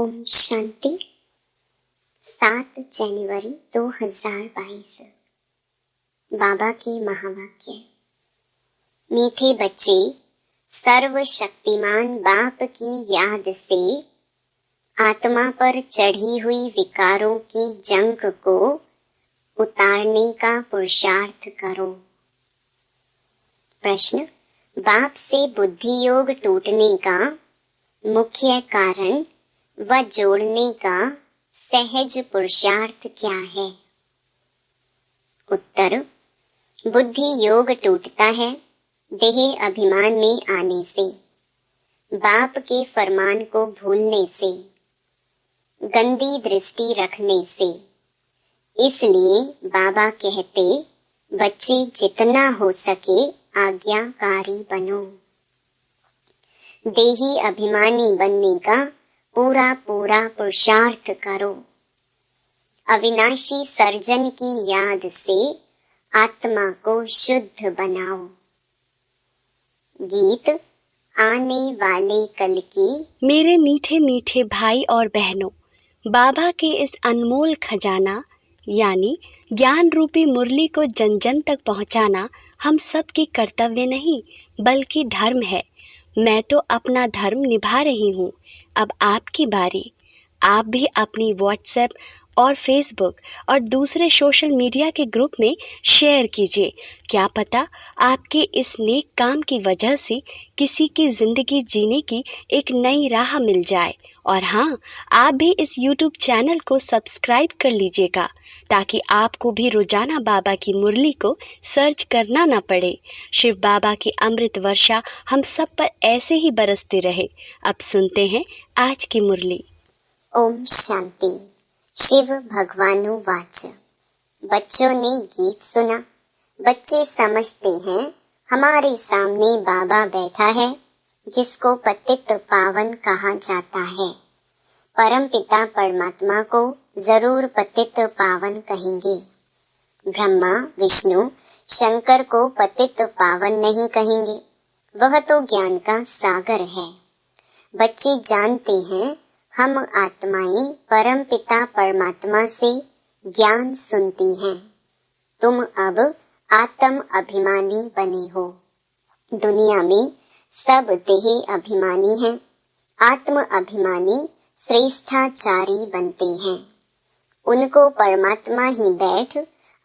ओम शांति। 7 जनवरी 2022। बाबा के महावाक्य। मीठे बच्चे, सर्वशक्तिमान बाप की याद से आत्मा पर चढ़ी हुई विकारों की जंग को उतारने का पुरुषार्थ करो। प्रश्न: बाप से बुद्धि योग टूटने का मुख्य कारण व जोड़ने का सहज पुरुषार्थ क्या है? उत्तर: बुद्धि योग टूटता है देह अभिमान में आने से, बाप के फरमान को भूलने से, गंदी दृष्टि रखने से। इसलिए बाबा कहते, बच्चे जितना हो सके आज्ञाकारी बनो। देही अभिमानी बनने का पूरा पुरुषार्थ करो। अविनाशी सर्जन की याद से आत्मा को शुद्ध बनाओ। गीत आने वाले कल की। मेरे मीठे मीठे भाई और बहनों, बाबा के इस अनमोल खजाना यानी ज्ञान रूपी मुरली को जन जन तक पहुंचाना हम सब की कर्तव्य नहीं बल्कि धर्म है। मैं तो अपना धर्म निभा रही हूँ, अब आपकी बारी। आप भी अपनी व्हाट्सएप और फेसबुक और दूसरे सोशल मीडिया के ग्रुप में शेयर कीजिए। क्या पता आपके इस नेक काम की वजह से किसी की ज़िंदगी जीने की एक नई राह मिल जाए। और हाँ, आप भी इस YouTube चैनल को सब्सक्राइब कर लीजिएगा ताकि आपको भी रोजाना बाबा की मुरली को सर्च करना ना पड़े। शिव बाबा की अमृत वर्षा हम सब पर ऐसे ही बरसते रहे। अब सुनते हैं आज की मुरली। ओम शांति। शिव भगवानु वाच। बच्चों ने गीत सुना। बच्चे समझते हैं हमारे सामने बाबा बैठा है जिसको पतित पावन कहा जाता है। परम पिता परमात्मा को जरूर पतित पावन कहेंगे। ब्रह्मा विष्णु शंकर को पतित पावन नहीं कहेंगे, वह तो ज्ञान का सागर है। बच्चे जानते हैं हम आत्माएं परम पिता परमात्मा से ज्ञान सुनती हैं। तुम अब आत्म अभिमानी बने हो। दुनिया में सब देह अभिमानी हैं, आत्म अभिमानी श्रेष्ठाचारी बनते हैं। उनको परमात्मा ही बैठ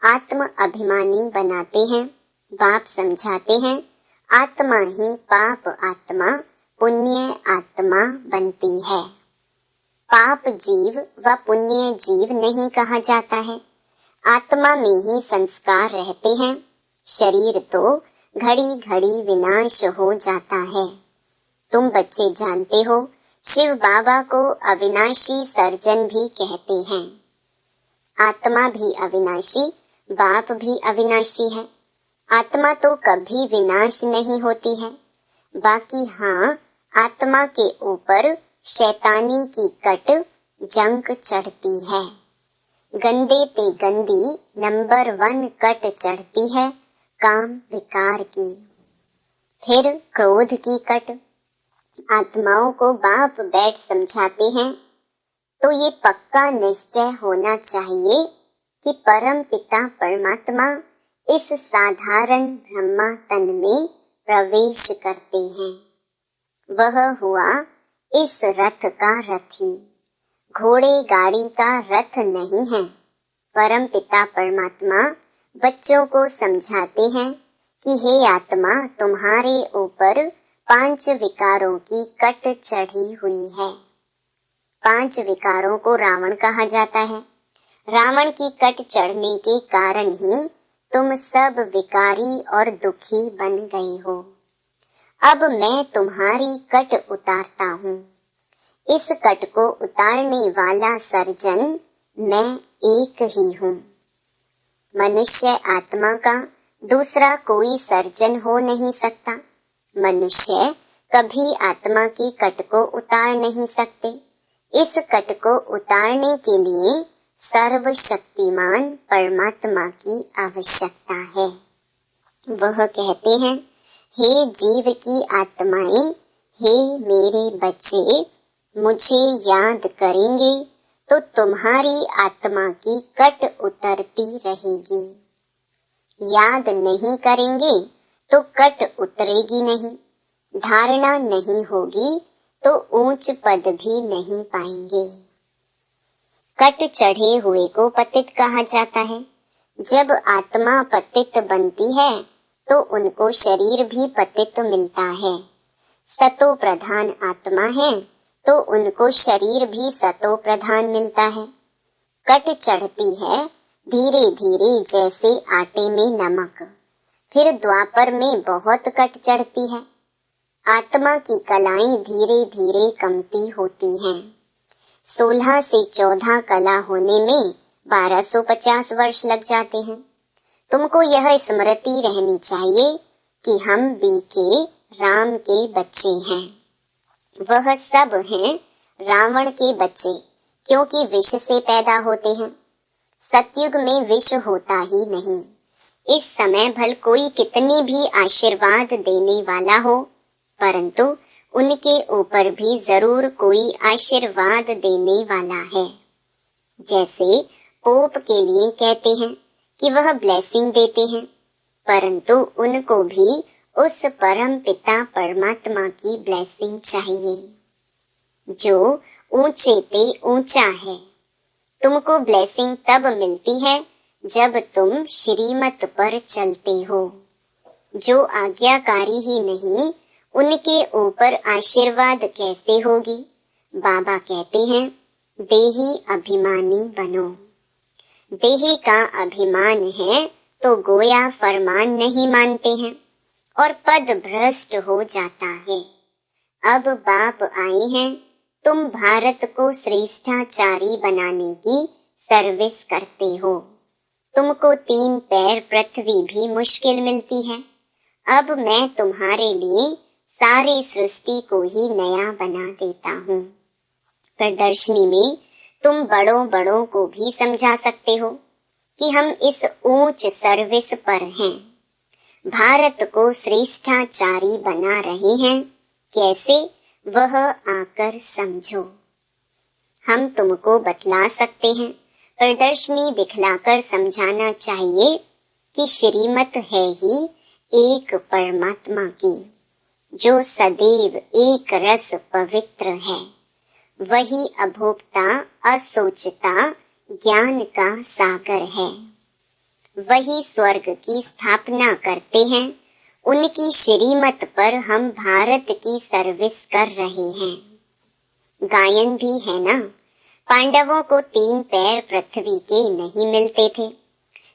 आत्म अभिमानी बनाते हैं। बाप समझाते हैं आत्मा ही पाप आत्मा पुण्य आत्मा बनती है। पाप जीव व पुण्य जीव नहीं कहा जाता है। आत्मा में ही संस्कार रहते हैं। शरीर तो घड़ी घड़ी विनाश हो जाता है। तुम बच्चे जानते हो शिव बाबा को अविनाशी सर्जन भी कहते हैं। आत्मा भी अविनाशी, बाप भी अविनाशी है। आत्मा तो कभी विनाश नहीं होती है। बाकी हाँ, आत्मा के ऊपर शैतानी की कट जंग चढ़ती है। गंदे पे गंदी नंबर 1 कट चढ़ती है काम विकार की। फिर क्रोध की कट। आत्माओं को बाप बैठ समझाते हैं तो ये पक्का निश्चय होना चाहिए कि परम पिता परमात्मा इस साधारण ब्रह्मा तन में प्रवेश करते हैं। वह हुआ इस रथ का रथी, घोड़े गाड़ी का रथ नहीं है। परम पिता परमात्मा बच्चों को समझाते हैं कि हे आत्मा, तुम्हारे ऊपर 5 विकारों की कट चढ़ी हुई है। 5 विकारों को रावण कहा जाता है। रावण की कट चढ़ने के कारण ही तुम सब विकारी और दुखी बन गए हो। अब मैं तुम्हारी कट उतारता हूँ। इस कट को उतारने वाला सर्जन मैं एक ही हूँ। मनुष्य आत्मा का दूसरा कोई सर्जन हो नहीं सकता। मनुष्य कभी आत्मा की कट को उतार नहीं सकते। इस कट को उतारने के लिए सर्वशक्तिमान परमात्मा की आवश्यकता है। वह कहते हैं, हे जीव की आत्माएं, हे मेरे बच्चे, मुझे याद करेंगे तो तुम्हारी आत्मा की कट उतरती रहेगी। याद नहीं करेंगे तो कट उतरेगी नहीं, धारणा नहीं होगी तो ऊंच पद भी नहीं पाएंगे। कट चढ़े हुए को पतित कहा जाता है। जब आत्मा पतित बनती है तो उनको शरीर भी पतित मिलता है। सतो प्रधान आत्मा है तो उनको शरीर भी सतो प्रधान मिलता है। कट चढ़ती है धीरे धीरे जैसे आटे में नमक, फिर द्वापर में बहुत कट चढ़ती है। आत्मा की कलाएं धीरे धीरे कमती होती हैं। 16 से 14 कला होने में 1250 वर्ष लग जाते हैं। तुमको यह स्मृति रहनी चाहिए कि हम बीके राम के बच्चे हैं। वह सब हैं रावण के बच्चे, क्योंकि विष से पैदा होते हैं। सतयुग में विष होता ही नहीं। इस समय भल कोई कितनी भी आशीर्वाद देने वाला हो, परंतु उनके ऊपर भी जरूर कोई आशीर्वाद देने वाला है। जैसे पोप के लिए कहते हैं कि वह ब्लेसिंग देते हैं, परंतु उनको भी उस परम पिता परमात्मा की ब्लेसिंग चाहिए जो ऊंचे पे ऊंचा है। तुमको ब्लेसिंग तब मिलती है जब तुम श्रीमत पर चलते हो। जो आज्ञाकारी ही नहीं, उनके ऊपर आशीर्वाद कैसे होगी। बाबा कहते हैं देही अभिमानी बनो। देही का अभिमान है तो गोया फरमान नहीं मानते हैं और पद भ्रष्ट हो जाता है। अब बाप आए हैं, तुम भारत को श्रेष्ठाचारी बनाने की सर्विस करते हो। तुमको 3 पैर पृथ्वी भी मुश्किल मिलती है। अब मैं तुम्हारे लिए सारी सृष्टि को ही नया बना देता हूँ। प्रदर्शनी में तुम बड़ों बड़ों को भी समझा सकते हो कि हम इस ऊंच सर्विस पर हैं। भारत को श्रेष्ठाचारी बना रहे हैं। कैसे, वह आकर समझो। हम तुमको बतला सकते हैं। प्रदर्शनी दिखलाकर समझाना चाहिए कि श्रीमत है ही एक परमात्मा की, जो सदैव एक रस पवित्र है। वही अभोक्ता असोचता ज्ञान का सागर है। वही स्वर्ग की स्थापना करते हैं। उनकी श्रीमत पर हम भारत की सर्विस कर रहे हैं। गायन भी है ना, पांडवों को 3 पैर पृथ्वी के नहीं मिलते थे।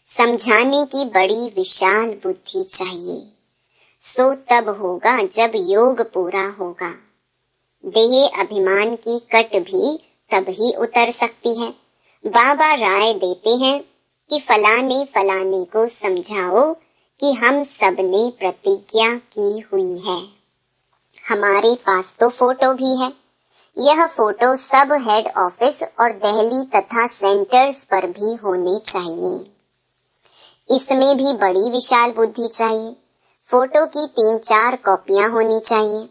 समझाने की बड़ी विशाल बुद्धि चाहिए। सो तब होगा जब योग पूरा होगा। देह अभिमान की कट भी तब ही उतर सकती है। बाबा राय देते हैं कि फलाने फलाने को समझाओ कि हम सब ने प्रतिज्ञा की हुई है। हमारे पास तो फोटो भी है। यह फोटो सब हेड ऑफिस और दिल्ली तथा सेंटर्स पर भी होने चाहिए। इसमें भी बड़ी विशाल बुद्धि चाहिए। फोटो की 3-4 कॉपियां होनी चाहिए।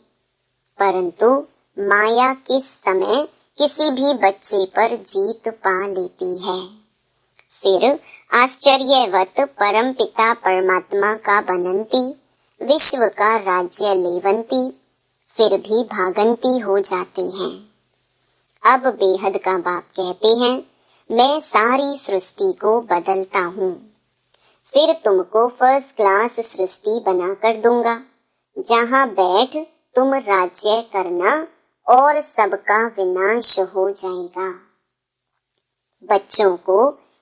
परंतु माया किस समय किसी भी बच्चे पर जीत पा लेती है। फिर आश्चर्यवत परम पिता परमात्मा का बनंती, विश्व का राज्य लेवंती, फिर भी भागंती हो जाते हैं। अब बेहद का बाप कहते हैं मैं सारी सृष्टि को बदलता हूँ। फिर तुमको फर्स्ट क्लास सृष्टि बनाकर दूंगा, जहाँ बैठ तुम राज्य करना और सबका विनाश हो जाएगा। बच्चों को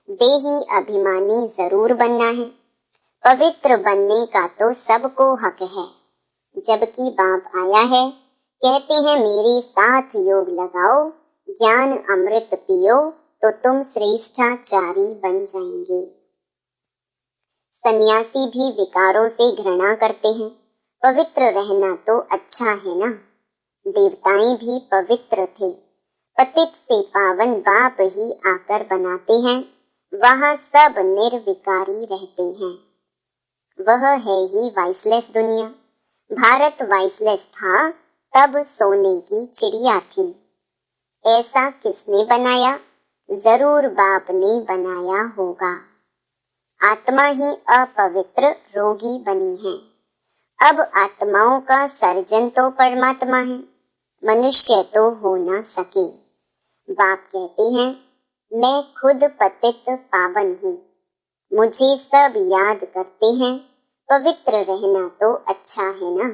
देही अभिमानी जरूर बनना है। पवित्र बनने का तो सबको हक है। जबकि बाप आया है, कहते हैं मेरे साथ योग लगाओ, ज्ञान अमृत पियो तो तुम श्रेष्ठाचारी बन जाएंगे। सन्यासी भी विकारों से घृणा करते हैं। पवित्र रहना तो अच्छा है ना। देवताएं भी पवित्र थे। पतित से पावन बाप ही आकर बनाते हैं। वहाँ सब निर्विकारी रहते हैं। वह है ही वाइसलेस दुनिया। भारत वाइसलेस था तब सोने की चिड़िया थी। ऐसा किसने बनाया? जरूर बाप ने बनाया होगा। आत्मा ही अपवित्र रोगी बनी है। अब आत्माओं का सर्जन तो परमात्मा है, मनुष्य तो हो ना सके। बाप कहते हैं, मैं खुद पतित पावन हूँ, मुझे सब याद करते हैं, पवित्र रहना तो अच्छा है ना।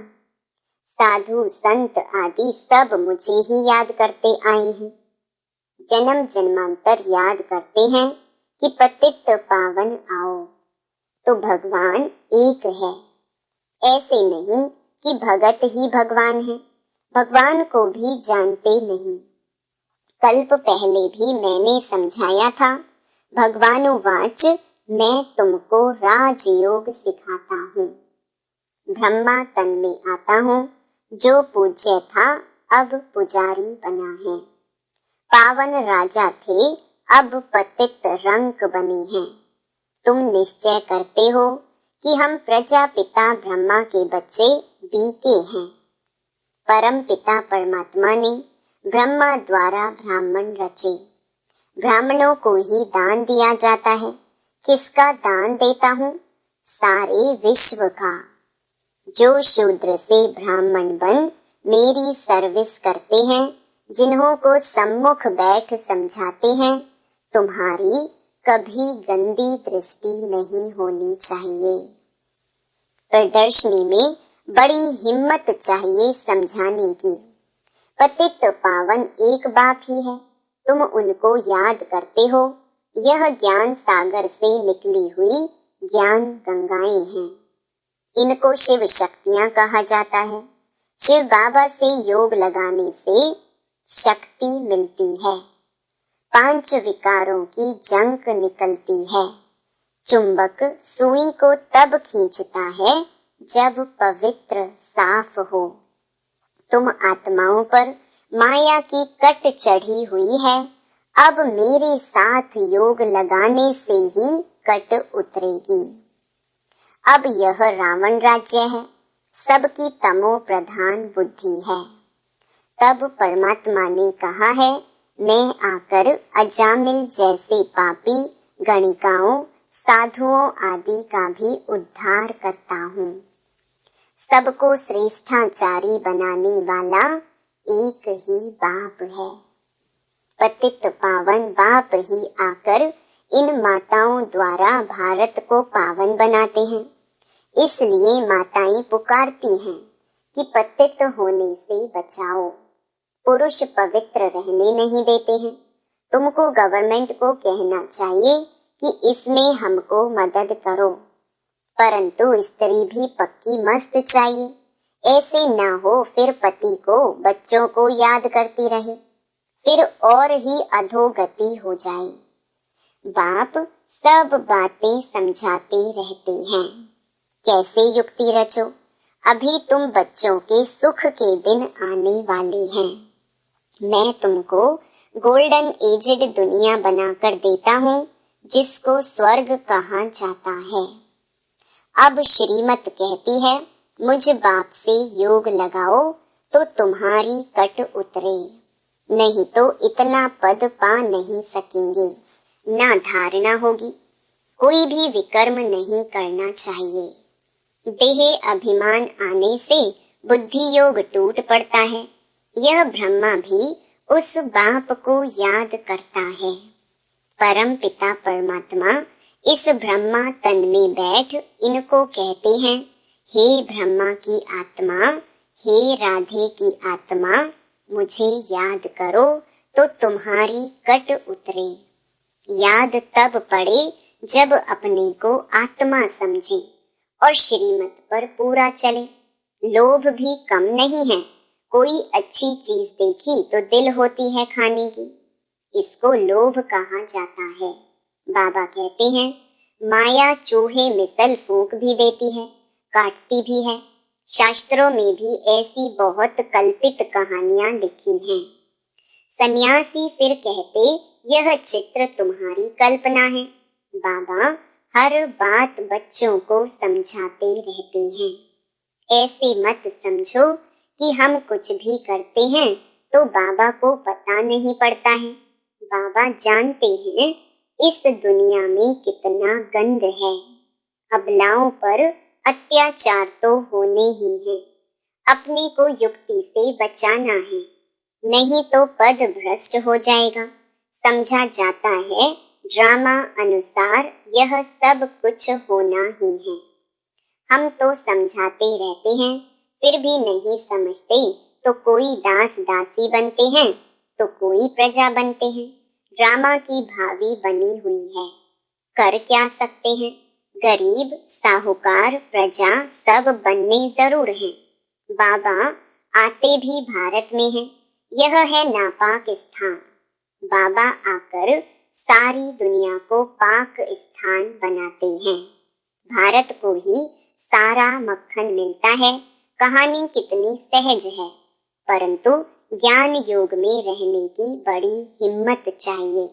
साधु संत आदि सब मुझे ही याद करते आए हैं, जन्म जन्मांतर याद करते हैं कि पतित पावन आओ। तो भगवान एक है, ऐसे नहीं कि भगत ही भगवान है, भगवान को भी जानते नहीं। कल्प पहले भी मैंने समझाया था, भगवानुवाच मैं तुमको राजयोग सिखाता हूँ। ब्रह्मा तन में आता हूँ, जो पूज्य था अब पुजारी बना है। पावन राजा थे, अब पतित रंक बने हैं। तुम निश्चय करते हो कि हम प्रजापिता ब्रह्मा के बच्चे बीके हैं। परम पिता परमात्मा ने ब्रह्मा द्वारा ब्राह्मण रचे। ब्राह्मणों को ही दान दिया जाता है। किसका दान देता हूँ? सारे विश्व का। जो शूद्र से ब्राह्मण बन मेरी सर्विस करते हैं, जिन्हों को सम्मुख बैठ समझाते हैं, तुम्हारी कभी गंदी दृष्टि नहीं होनी चाहिए। प्रदर्शनी में बड़ी हिम्मत चाहिए समझाने की। पतित पावन एक बाप ही है, तुम उनको याद करते हो। यह ज्ञान सागर से निकली हुई ज्ञान गंगाएं हैं। इनको शिव शक्तियां कहा जाता है। शिव बाबा से योग लगाने से शक्ति मिलती है। 5 विकारों की जंक निकलती है। चुंबक सुई को तब खींचता है जब पवित्र साफ हो। तुम आत्माओं पर माया की कट चढ़ी हुई है, अब मेरे साथ योग लगाने से ही कट उतरेगी। अब यह रावण राज्य है, सबकी तमो प्रधान बुद्धि है। तब परमात्मा ने कहा है, मैं आकर अजामिल जैसे पापी गणिकाओं, साधुओं आदि का भी उद्धार करता हूँ। सबको श्रेष्ठाचारी बनाने वाला एक ही बाप है। पतित पावन बाप ही आकर इन माताओं द्वारा भारत को पावन बनाते हैं। इसलिए माताएं पुकारती हैं कि पतित होने से बचाओ। पुरुष पवित्र रहने नहीं देते हैं। तुमको गवर्नमेंट को कहना चाहिए कि इसमें हमको मदद करो, परंतु स्त्री भी पक्की मस्त चाहिए। ऐसे ना हो फिर पति को बच्चों को याद करती रहे, फिर और ही अधोगति हो जाए। बाप सब बातें समझाते रहते हैं। कैसे युक्ति रचो, अभी तुम बच्चों के सुख के दिन आने वाले हैं। मैं तुमको गोल्डन एजड दुनिया बनाकर देता हूँ, जिसको स्वर्ग कहा जाता है। अब श्रीमत कहती है, मुझ बाप से योग लगाओ तो तुम्हारी कट उतरे, नहीं तो इतना पद पा नहीं सकेंगे। ना धारणा होगी, कोई भी विकर्म नहीं करना चाहिए। देह अभिमान आने से बुद्धि योग टूट पड़ता है। यह ब्रह्मा भी उस बाप को याद करता है। परम पिता परमात्मा इस ब्रह्मा तन में बैठ इनको कहते हैं, हे ब्रह्मा की आत्मा, हे राधे की आत्मा, मुझे याद करो तो तुम्हारी कट उतरे। याद तब पड़े जब अपने को आत्मा समझे और श्रीमत पर पूरा चले। लोभ भी कम नहीं है। कोई अच्छी चीज देखी तो दिल होती है खाने की, इसको लोभ कहा जाता है। बाबा कहते हैं, माया चूहे मिसल फूंक भी देती है, काटती भी है। शास्त्रों में भी ऐसी बहुत कल्पित कहानियां लिखी हैं। सन्यासी फिर कहते, यह चित्र तुम्हारी कल्पना है। बाबा हर बात बच्चों को समझाते रहते हैं। ऐसे मत समझो कि हम कुछ भी करते हैं तो बाबा को पता नहीं पड़ता है। बाबा जानते हैं इस दुनिया में कितना गंद है। अबलाओं पर अत्याचार तो होने ही है। अपने को युक्ति से बचाना है, नहीं तो पद भ्रष्ट हो जाएगा। समझा जाता है ड्रामा अनुसार यह सब कुछ होना ही है। हम तो समझाते रहते हैं, फिर भी नहीं समझते, तो कोई दास दासी बनते हैं तो कोई प्रजा बनते हैं। ड्रामा की भावी बनी हुई है, कर क्या सकते हैं। गरीब, साहूकार, प्रजा सब बनने जरूर हैं। बाबा आते भी भारत में हैं। यह है नापाक स्थान। बाबा आकर सारी दुनिया को पाक स्थान बनाते हैं। भारत को ही सारा मक्खन मिलता है। कहानी कितनी सहज है, परंतु ज्ञान योग में रहने की बड़ी हिम्मत चाहिए।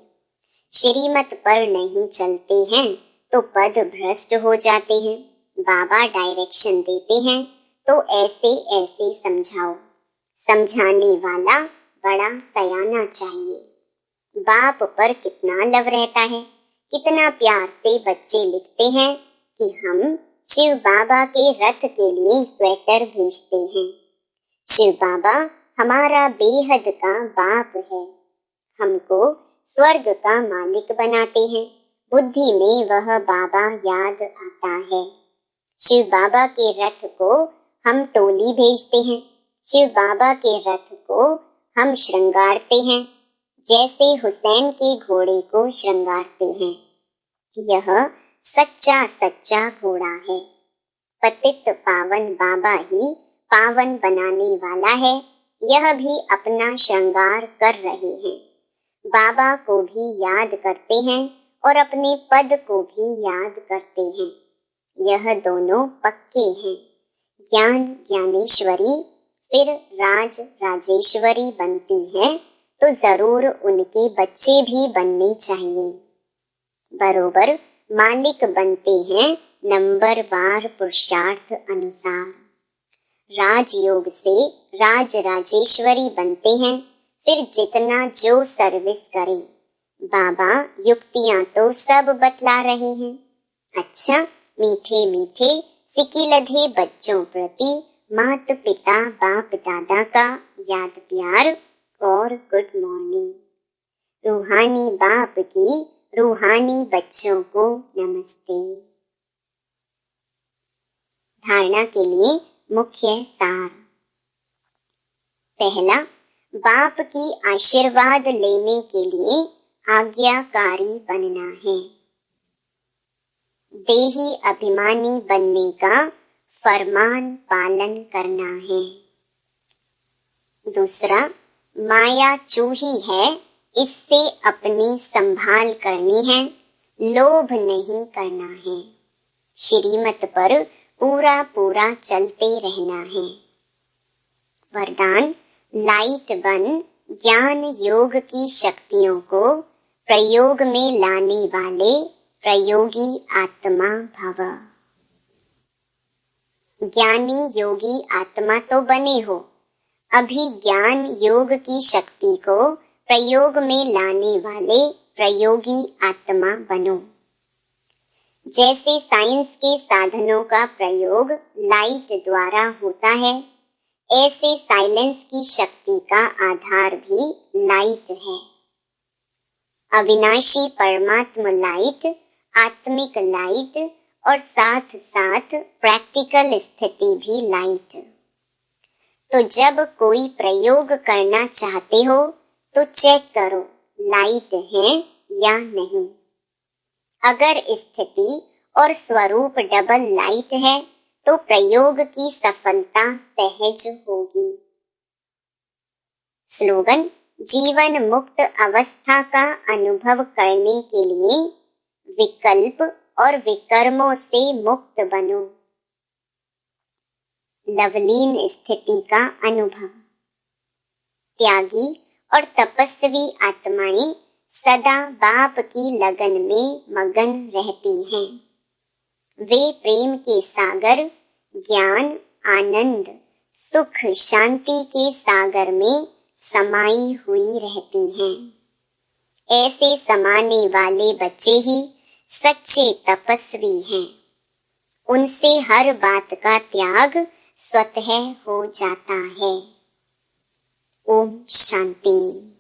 श्रीमत पर नहीं चलते हैं तो पद भ्रष्ट हो जाते हैं। बाबा डायरेक्शन देते हैं तो ऐसे ऐसे समझाओ। समझाने वाला बड़ा सयाना चाहिए। बाप पर कितना लव रहता है। कितना प्यार से बच्चे लिखते हैं कि हम शिव बाबा के रथ के लिए स्वेटर भेजते हैं। शिव बाबा हमारा बेहद का बाप है। हमको स्वर्ग का मालिक बनाते हैं। बुद्धि में वह बाबा याद आता है। शिव बाबा के रथ को हम टोली भेजते हैं। शिव बाबा के रथ को हम श्रृंगारते हैं, जैसे हुसैन के घोड़े को श्रृंगारते हैं। यह सच्चा सच्चा घोड़ा है। पतित पावन बाबा ही पावन बनाने वाला है। यह भी अपना श्रृंगार कर रहे हैं। बाबा को भी याद करते हैं और अपने पद को भी याद करते हैं। यह दोनों पक्के हैं। ज्ञान ज्ञानेश्वरी फिर राज राजेश्वरी बनती है तो जरूर उनके बच्चे भी बनने चाहिए। बरोबर मालिक बनते हैं नंबरवार पुरुषार्थ अनुसार। राजयोग से राज राजेश्वरी बनते हैं। फिर जितना जो सर्विस करे। बाबा युक्तियां तो सब बतला रहे हैं। अच्छा, मीठे मीठे सिकिलधे बच्चों प्रति माता पिता बाप दादा का याद प्यार और गुड मॉर्निंग। रूहानी बाप की रूहानी बच्चों को नमस्ते। धारणा के लिए मुख्य सार। पहला, बाप की आशीर्वाद लेने के लिए आज्ञाकारी बनना है। देही अभिमानी बनने का फरमान पालन करना है। दूसरा, माया चूही है, इससे अपनी संभाल करनी है, लोभ नहीं करना है। श्रीमत पर पूरा पूरा चलते रहना है। वरदान, लाइट बन ज्ञान योग की शक्तियों को प्रयोग में लाने वाले प्रयोगी आत्मा भव। ज्ञानी योगी आत्मा तो बने हो, अभी ज्ञान योग की शक्ति को प्रयोग में लाने वाले प्रयोगी आत्मा बनो। जैसे साइंस के साधनों का प्रयोग लाइट द्वारा होता है, ऐसे साइलेंस की शक्ति का आधार भी लाइट है। अविनाशी परमात्मा लाइट, आत्मिक लाइट और साथ साथ प्रैक्टिकल स्थिति भी लाइट। तो जब कोई प्रयोग करना चाहते हो तो चेक करो लाइट है या नहीं। अगर स्थिति और स्वरूप डबल लाइट है तो प्रयोग की सफलता सहज होगी। स्लोगन, जीवन मुक्त अवस्था का अनुभव करने के लिए विकल्प और विकर्मों से मुक्त बनो। लवलीन स्थिति का अनुभव। त्यागी और तपस्वी आत्माएं सदा बाप की लगन में मगन रहती हैं। वे प्रेम के सागर, ज्ञान, आनंद, सुख, शांति के सागर में समाई हुई रहती हैं। ऐसे समाने वाले बच्चे ही सच्चे तपस्वी हैं। उनसे हर बात का त्याग स्वतः हो जाता है। ओम शांति।